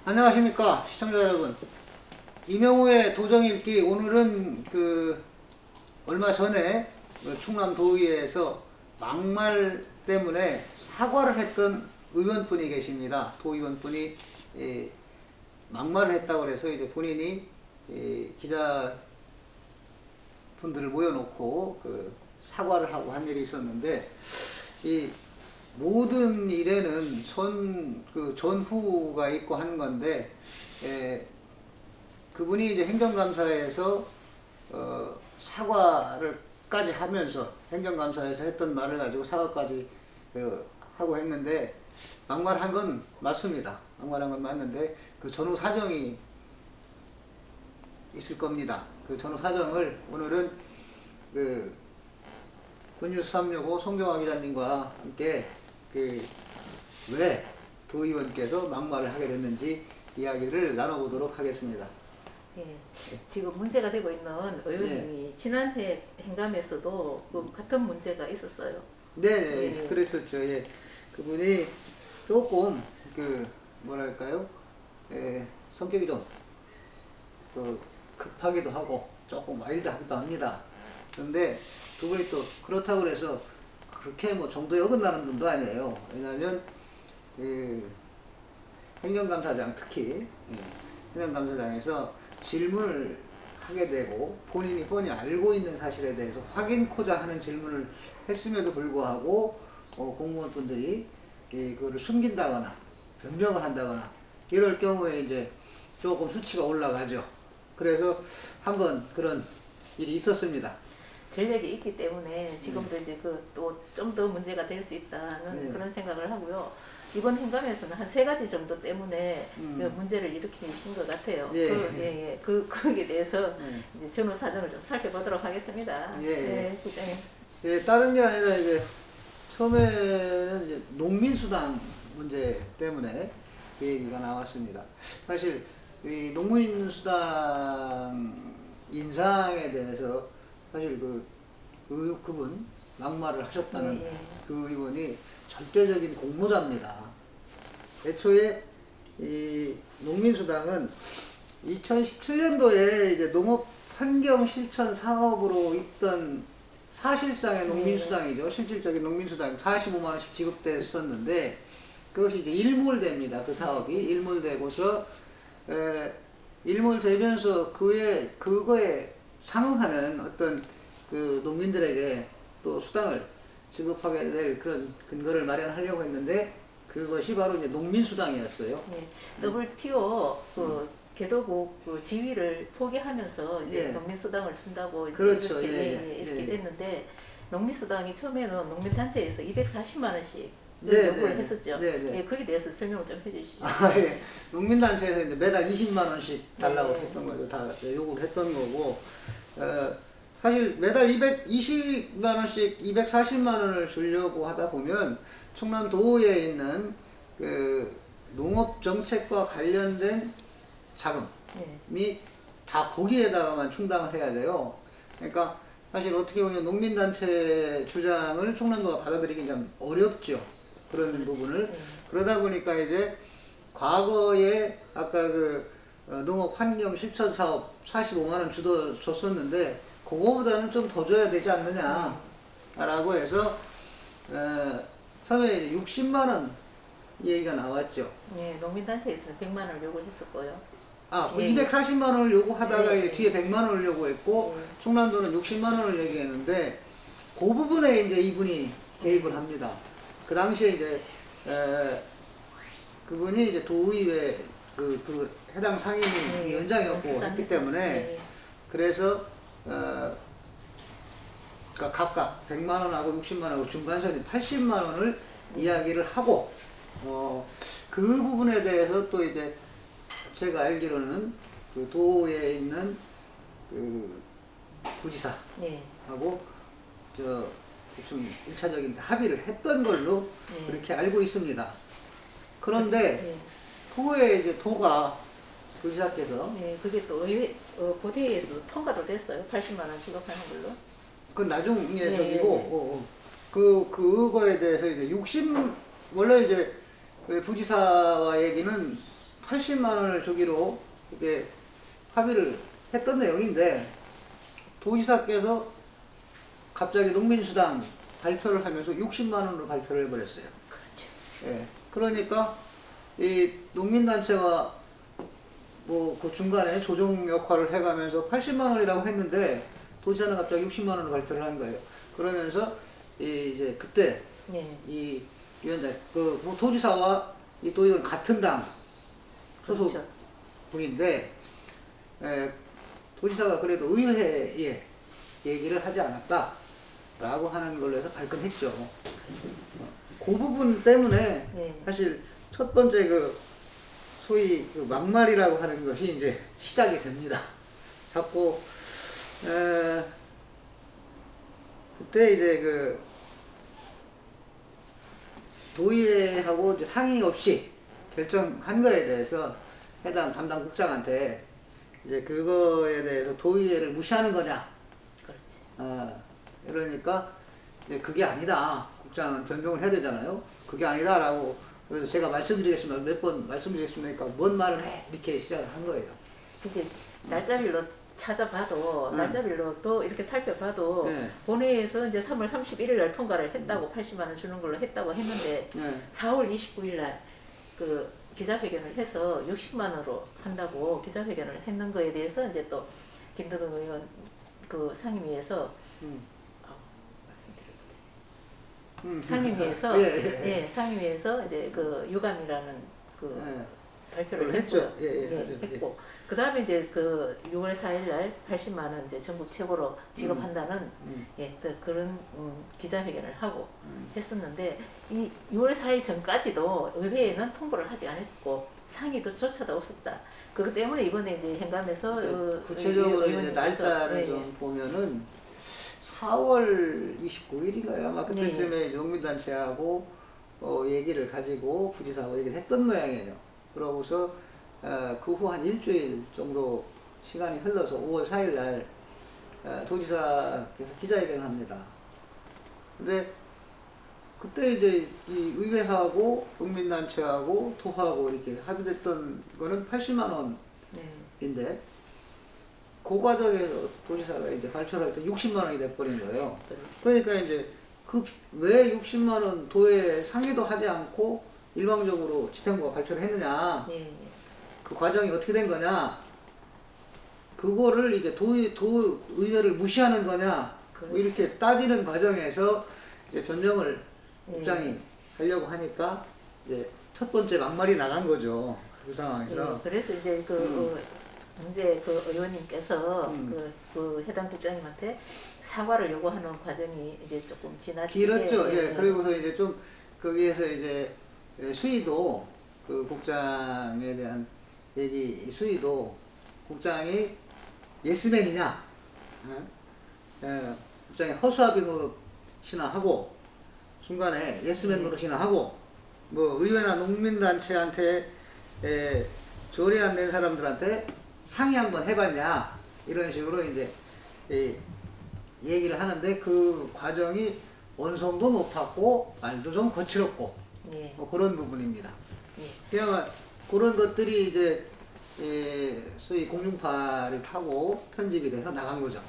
안녕하십니까 시청자 여러분. 이명우의 도정읽기. 오늘은 얼마 전에 충남도의회에서 막말 때문에 사과를 했던 의원분이 계십니다. 도의원분이 막말을 했다고 해서 이제 본인이 기자분들을 모여놓고 사과를 하고 한 일이 있었는데, 이 모든 일에는 전후가 있고 한 건데, 그분이 이제 행정감사에서 사과를까지 하면서, 행정감사에서 했던 말을 가지고 사과까지 하고 했는데, 막말한 건 맞습니다. 막말한 건 맞는데 그 전후 사정이 있을 겁니다. 그 전후 사정을 오늘은 분뉴스 365 송경화 기자님과 함께 왜 도의원께서 막말을 하게 됐는지 이야기를 나눠보도록 하겠습니다. 예, 지금 문제가 되고 있는 의원님이 지난해 행감에서도 같은 문제가 있었어요. 네, 그랬었죠. 예. 그분이 조금 뭐랄까요, 성격이 좀 급하기도 하고 조금 와일드하기도 합니다. 그런데 그분이 또 그렇다고 해서 그렇게 뭐 정도에 어긋나는 분도 아니에요. 왜냐하면 행정감사장, 특히 행정감사장에서 질문을 하게 되고 본인이 뻔히 알고 있는 사실에 대해서 확인코자 하는 질문을 했음에도 불구하고 공무원분들이 그거를 숨긴다거나 변명을 한다거나 이럴 경우에 이제 조금 수치가 올라가죠. 그래서 한번 그런 일이 있었습니다. 전력이 있기 때문에 지금도 이제 또 좀 더 문제가 될 수 있다는 그런 생각을 하고요. 이번 행감에서는 한 3가지 정도 때문에 문제를 일으키신 것 같아요. 거기에 대해서 이제 전후 사정을 좀 살펴보도록 하겠습니다. 부장님. 다른 게 아니라 이제 처음에는 이제 농민수당 문제 때문에 그 얘기가 나왔습니다. 사실 이 농민수당 인상에 대해서 사실 그분 막말을 하셨다는 그 의원이 절대적인 공모자입니다. 애초에 이 농민수당은 2017년도에 이제 농업환경실천 사업으로 있던 사실상의 농민수당이죠. 실질적인 농민수당 45만원씩 지급됐었는데, 그것이 이제 일몰됩니다. 그 사업이 일몰되고서 일몰되면서 그거에 상응하는 어떤 농민들에게 또 수당을 지급하게 될 그런 근거를 마련하려고 했는데, 그것이 바로 이제 농민수당이었어요. WTO 개도국 지위를 포기하면서 이제 농민수당을 준다고 그렇죠. 이렇게 됐는데, 농민수당이 처음에는 농민단체에서 240만 원씩 요구를 했었죠. 거기에 대해서 설명을 좀 해주시죠. 농민단체에서 이제 매달 20만 원씩 달라고 했던 거죠. 다 요구를 했던 거고, 사실 매달 220만 원씩 240만 원을 주려고 하다 보면 충남도에 있는 농업정책과 관련된 자금이 다 거기에다가만 충당을 해야 돼요. 그러니까 사실 어떻게 보면 농민단체 주장을 충남도가 받아들이기 좀 어렵죠. 그런 부분을. 그러다 보니까 이제 과거에 아까 농업환경실천사업 45만 원 줬었는데 그거보다는 좀 더 줘야 되지 않느냐 라고 해서 처음에 60만 원 얘기가 나왔죠. 농민단체에서는 100만 원을 요구했었고요. 240만 원을 요구하다가 뒤에 100만 원을 요구했고, 충남도는 60만 원을 얘기했는데, 그 부분에 이제 이분이 개입을 합니다. 그 당시에 이제 그분이 이제 도의회 해당 상임위 위원장이었고 했기 때문에, 그래서 각각 100만 원하고 60만 원하고 중간선이 80만 원을 이야기를 하고, 그 부분에 대해서 또 이제 제가 알기로는 도에 있는 부지사하고 대충 1차적인 합의를 했던 걸로 그렇게 알고 있습니다. 그런데 후에 이제 도가 부지사께서 그게 또 고대에서 통과도 됐어요. 80만 원 지급하는 걸로. 그건 나중에 저기고 그거에 대해서 이제 원래 이제 부지사와 얘기는 80만 원을 주기로 이렇게 합의를 했던 내용인데 도지사께서 갑자기 농민수당 발표를 하면서 60만 원으로 발표를 해버렸어요. 그렇죠. 예. 그러니까 이 농민단체가 뭐 그 중간에 조정 역할을 해가면서 80만 원이라고 했는데 도지사는 갑자기 60만 원을 발표를 한 거예요. 그러면서 이제 그때 네. 이 위원장 그 도지사와 이 도의원 같은 당 소속 그렇죠. 분인데 도지사가 그래도 의회에 얘기를 하지 않았다라고 하는 걸로 해서 발끈했죠. 그 부분 때문에 네. 사실 첫 번째 그 소위 그 막말이라고 하는 것이 이제 시작이 됩니다. 자꾸 그때 이제 그 도의회하고 이제 상의 없이 결정한 거에 대해서 해당 담당 국장한테 이제 그거에 대해서 도의회를 무시하는 거냐. 그렇지. 그러니까 이제 그게 아니다. 국장은 변경을 해야 되잖아요. 그게 아니다라고. 그래서 제가 말씀드리겠습니다. 몇 번 말씀드리겠습니까? 뭔 말을 해? 이렇게 시작을 한 거예요. 이제 날짜별로 찾아봐도 날짜별로 또 이렇게 살펴봐도 네. 본회의에서 이제 3월 31일 날 통과를 했다고 80만 원 주는 걸로 했다고 했는데 4월 29일 날 그 기자회견을 해서 60만 원으로 한다고 기자회견을 했는 거에 대해서 이제 또 김덕은 의원 그 상임위에서 상임위에서 예, 상임위에서 이제 그 유감이라는 그 발표를 했죠. 했고 그 다음에 이제 그 6월 4일 날 80만 원 이제 전국 최고로 지급한다는 예, 또 그런 기자회견을 하고 했었는데 이 6월 4일 전까지도 의회에는 통보를 하지 않았고 상의도 조차도 없었다. 그것 때문에 이번에 이제 행감에서 구체적으로 이제 날짜를 좀 보면은 4월 29일인가요? 아마 그때쯤에 농민단체하고 얘기를 가지고 부지사하고 얘기를 했던 모양이에요. 그러고서 그 후 한 일주일 정도 시간이 흘러서 5월 4일 날 도지사께서 기자회견을 합니다. 근데 그때 이제 이 의회하고 농민단체하고 도하고 이렇게 합의됐던 거는 80만 원인데 그 과정에서 도지사가 이제 발표를 할 때 60만 원이 돼버린 거예요. 그러니까 이제 그 왜 60만 원 도에 상의도 하지 않고 일방적으로 집행부가 발표를 했느냐. 그 과정이 어떻게 된 거냐. 그거를 이제 도의회를 무시하는 거냐. 뭐 이렇게 따지는 과정에서 이제 변경을 국장이 하려고 하니까 이제 첫 번째 막말이 나간 거죠. 그 상황에서. 그래서 이제 문제 그 의원님께서 그 해당 국장님한테 사과를 요구하는 과정이 이제 조금 지나치게 길었죠. 예. 그리고서 이제 좀 거기에서 이제 수위도 그 국장에 대한 얘기 수위도 국장이 예스맨이냐, 국장이 허수아비 노릇이나 하고 중간에 예스맨 노릇이나 하고 뭐 의회나 농민단체한테 조례 안 낸 사람들한테 상의 한번 해봤냐 이런 식으로 이제 얘기를 하는데 그 과정이 원성도 높았고 말도 좀 거칠었고 뭐 그런 부분입니다. 그냥 그런 것들이 이제 소위 공중파를 타고 편집이 돼서 나간 거죠.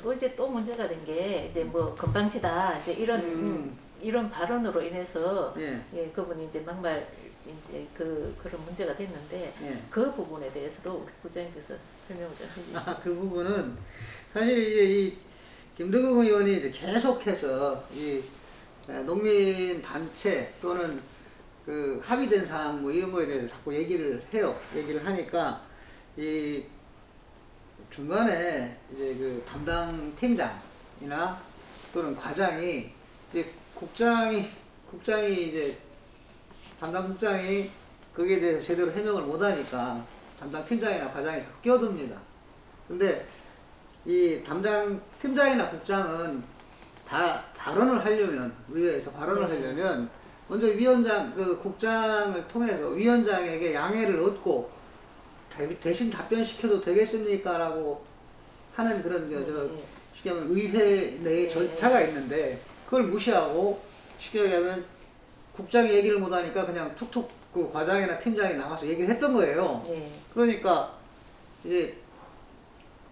또 이제 또 문제가 된 게 이제 뭐 건방지다 이제 이런 발언으로 인해서 그분이 이제 막말 이제 그런 문제가 됐는데 그 부분에 대해서도 우리 국장님께서 설명을 좀 해주시죠. 그 부분은 사실 이제 이 김덕은 의원이 이제 계속해서 이 농민 단체 또는 그 합의된 사항 뭐 이런 거에 대해서 자꾸 얘기를 해요. 얘기를 하니까 이 중간에 이제 그 담당 팀장이나 또는 과장이 이제 국장이 이제 담당 국장이 거기에 대해서 제대로 해명을 못하니까 담당 팀장이나 과장이 자꾸 끼어듭니다. 근데 이 담당 팀장이나 국장은 다 발언을 하려면 의회에서 발언을 하려면 먼저 위원장 그 국장을 통해서 위원장에게 양해를 얻고 대신 답변시켜도 되겠습니까? 라고 하는 그런 쉽게 하면 의회 내에 절차가 있는데 그걸 무시하고 쉽게 얘기하면 국장이 얘기를 못하니까 그냥 툭툭 그 과장이나 팀장이 나와서 얘기를 했던 거예요. 네. 그러니까 이제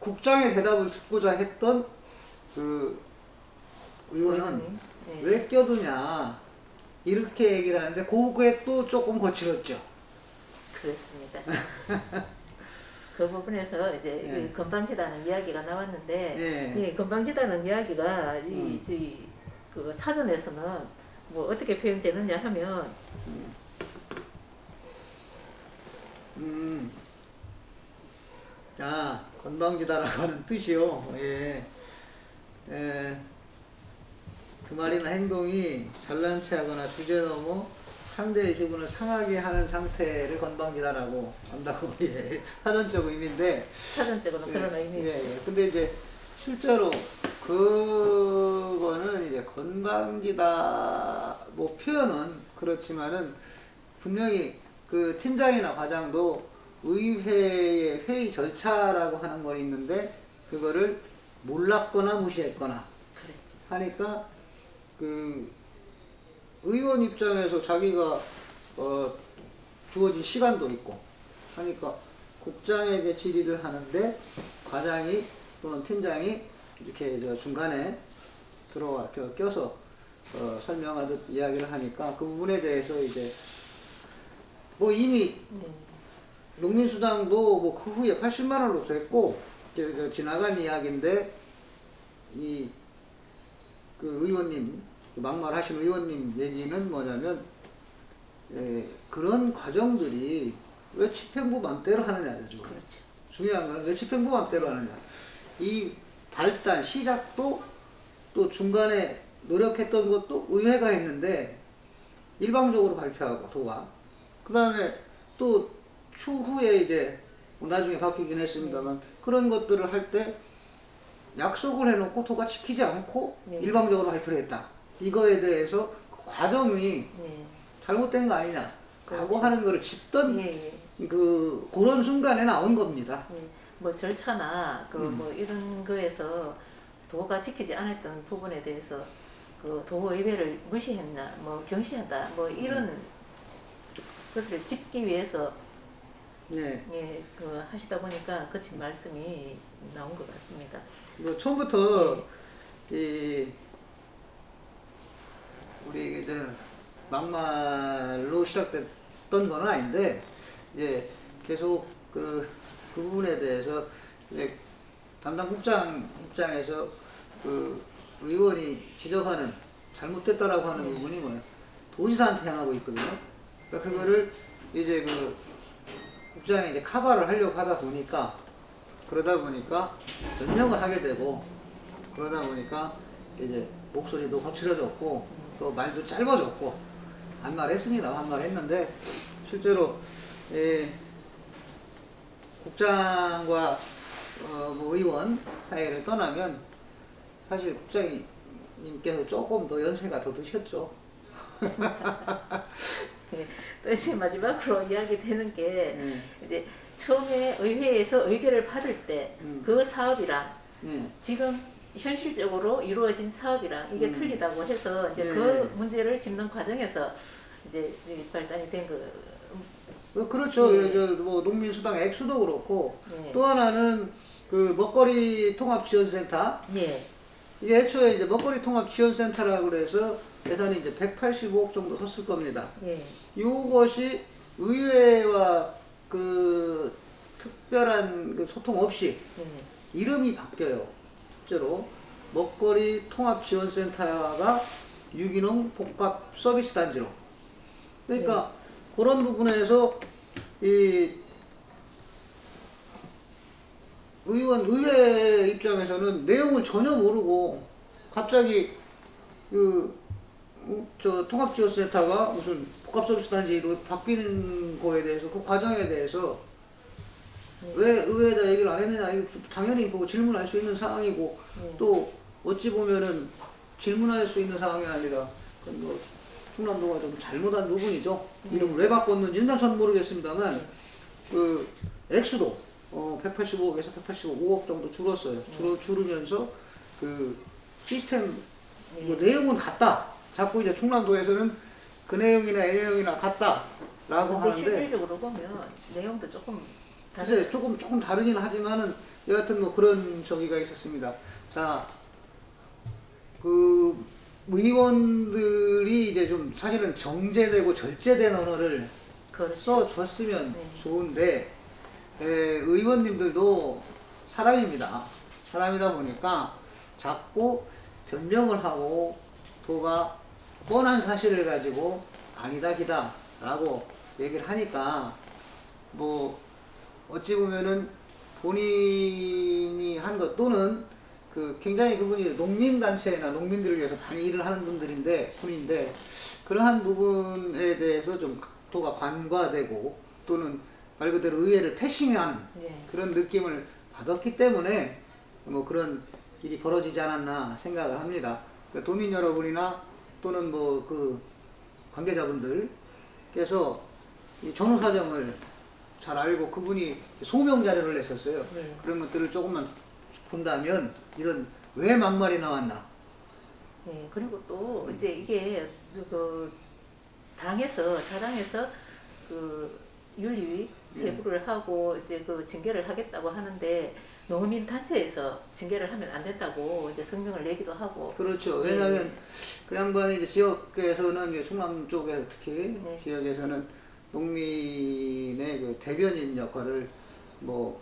국장의 대답을 듣고자 했던 그 의원은 네. 왜 껴드냐 이렇게 얘기를 하는데 그게 또 조금 거칠었죠. 그렇습니다. 그 부분에서 이제 네. 건방지다는 이야기가 나왔는데 네. 이 건방지다는 이야기가 그 사전에서는 뭐 어떻게 표현되느냐 하면 건방지다라고 하는 뜻이요. 예. 그 말이나 행동이 잘난 체하거나 주제넘어 상대의 기분을 상하게 하는 상태를 건방지다라고 한다고 예. 사전적 의미인데 사전적으로 그런 의미입니다. 예. 근데 이제 실제로 그거는 이제 건방지다 뭐 표현은 그렇지만은 분명히 그 팀장이나 과장도 의회의 회의 절차라고 하는 건 있는데 그거를 몰랐거나 무시했거나 하니까 그 의원 입장에서 자기가 주어진 시간도 있고 하니까 국장에게 질의를 하는데 과장이 또는 팀장이 이렇게 중간에 들어와 껴서 설명하듯 이야기를 하니까 그 부분에 대해서 이제 뭐 이미 농민수당도 뭐 그 후에 80만 원으로 됐고 지나간 이야기인데 이 그 의원님 막말하신 의원님 얘기는 뭐냐면 그런 과정들이 왜 집행부 맘대로 하느냐죠. 그렇죠. 중요한 건 왜 집행부 맘대로 하느냐. 이 발단 시작도 또 중간에 노력했던 것도 의회가 했는데 일방적으로 발표하고 도가 그 다음에 또 추후에 이제 나중에 바뀌긴 했습니다만 그런 것들을 할 때 약속을 해놓고 도가 지키지 않고 일방적으로 발표를 했다. 이거에 대해서 그 과정이 잘못된 거 아니냐 라고 하는 거를 짚던 그런 순간에 나온 겁니다. 뭐 절차나 뭐 이런 거에서 도가 지키지 않았던 부분에 대해서 그 도의회를 무시했나 뭐 경시하다 뭐 이런 것을 짚기 위해서 그 하시다 보니까 거친 말씀이 나온 것 같습니다. 뭐 처음부터 우리 이제 막말로 시작됐던 건 아닌데 이제 계속 그 부분에 대해서 이제 담당 국장 입장에서 그 의원이 지적하는 잘못됐다라고 하는 부분이 뭐예요? 도지사한테 향하고 있거든요. 그러니까 그거를 이제 그 국장이 이제 커버를 하려고 하다 보니까 그러다 보니까 변명을 하게 되고 그러다 보니까 이제 목소리도 거칠어졌고 또 말도 짧아졌고 한 말 했습니다. 한 말 했는데 실제로 국장과 뭐 의원 사이를 떠나면 사실 국장님께서 조금 더 연세가 더 드셨죠. 또 이제 마지막으로 이야기되는 게 이제 처음에 의회에서 의결을 받을 때 그 사업이랑 지금 현실적으로 이루어진 사업이랑 이게 틀리다고 해서 이제 그 문제를 짚는 과정에서 이제 발단이 된 거. 그렇죠. 뭐 농민수당 액수도 그렇고 또 하나는 그 먹거리 통합지원센터. 이게 애초에 이제 먹거리 통합지원센터라고 그래서 예산이 이제 185억 정도 섰을 겁니다. 이것이 의회와 그 특별한 그 소통 없이 이름이 바뀌어요. 실제로 먹거리 통합지원센터가 유기농 복합 서비스 단지로. 그러니까 그런 부분에서 이 의회 입장에서는 내용을 전혀 모르고 갑자기 저 통합지원센터가 무슨 복합서비스단지로 바뀌는 거에 대해서 그 과정에 대해서 왜 의회에다 얘기를 안 했느냐 이거 당연히 보고 질문할 수 있는 상황이고 또 어찌 보면은 질문할 수 있는 상황이 아니라 뭐 충남도가 좀 잘못한 부분이죠. 이름을 왜 바꿨는지는 전 모르겠습니다만 그 액수도 185억에서 185억 정도 줄었어요. 줄으면서 그 시스템 뭐 내용은 같다. 자꾸 이제 충남도에서는 그 내용이나 이 내용이나 같다. 라고 하는데 실질적으로 보면 내용도 조금 글쎄 조금 다르긴 하지만은 여하튼 뭐 그런 저기가 있었습니다. 자, 그 의원들이 이제 좀 사실은 정제되고 절제된 언어를 그렇죠. 써줬으면 좋은데 의원님들도 사람입니다. 사람이다 보니까 자꾸 변명을 하고 또가 뻔한 사실을 가지고 아니다 기다 라고 얘기를 하니까 뭐 어찌 보면은 본인이 한 것 또는 그 굉장히 그분이 농민단체나 농민들을 위해서 많이 일을 하는 분인데 그러한 부분에 대해서 좀 각도가 관과되고 또는 말 그대로 의회를 패싱하는 그런 느낌을 받았기 때문에 뭐 그런 일이 벌어지지 않았나 생각을 합니다. 그러니까 도민 여러분이나 또는 뭐 그 관계자분들께서 이 전후 사정을 잘 알고 그분이 소명 자료를 냈었어요. 그런 것들을 조금만 본다면 이런 왜 막말이 나왔나. 네, 그리고 또 이제 이게 그 자당에서 그 윤리 회부를 하고 이제 그 징계를 하겠다고 하는데 농민 단체에서 징계를 하면 안 된다고 이제 성명을 내기도 하고. 그렇죠. 왜냐하면 그 양반이 이제 지역에서는 충남 쪽에 특히 지역에서는 농민의 그 대변인 역할을 뭐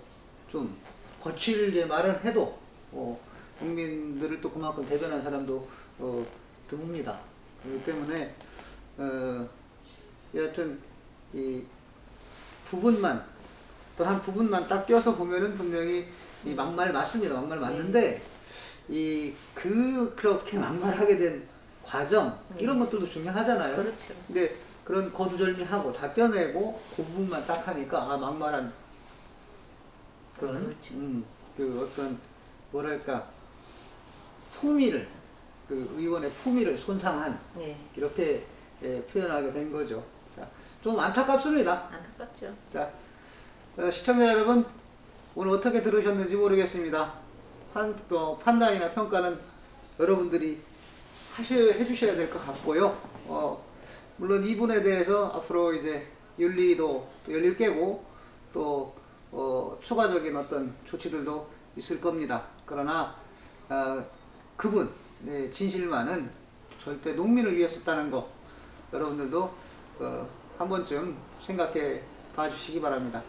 좀 거칠게 말을 해도 국민들을 또 그만큼 대변한 사람도 드뭅니다. 그렇기 때문에 여하튼 이 부분만 또 한 부분만 딱 껴서 보면은 분명히 이 막말 맞습니다. 막말 맞는데 그렇게 막말하게 된 과정 이런 것들도 중요하잖아요. 그렇죠. 근데 그런 거두절미하고 다 떼어내고 그 부분만 딱 하니까 막말한 그런 그렇죠. 그 어떤 뭐랄까 품위를 그 의원의 품위를 손상한 이렇게 표현하게 된 거죠. 자, 좀 안타깝습니다. 안타깝죠. 자, 시청자 여러분 오늘 어떻게 들으셨는지 모르겠습니다. 판단이나 평가는 여러분들이 해주셔야 될 것 같고요. 물론 이분에 대해서 앞으로 이제 윤리도 또 열릴 깨고 또 추가적인 어떤 조치들도 있을 겁니다. 그러나 그분의 진실만은 절대 농민을 위해 썼다는 거 여러분들도 한 번쯤 생각해 봐주시기 바랍니다.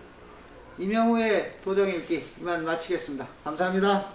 이명우의 도정읽기 이만 마치겠습니다. 감사합니다.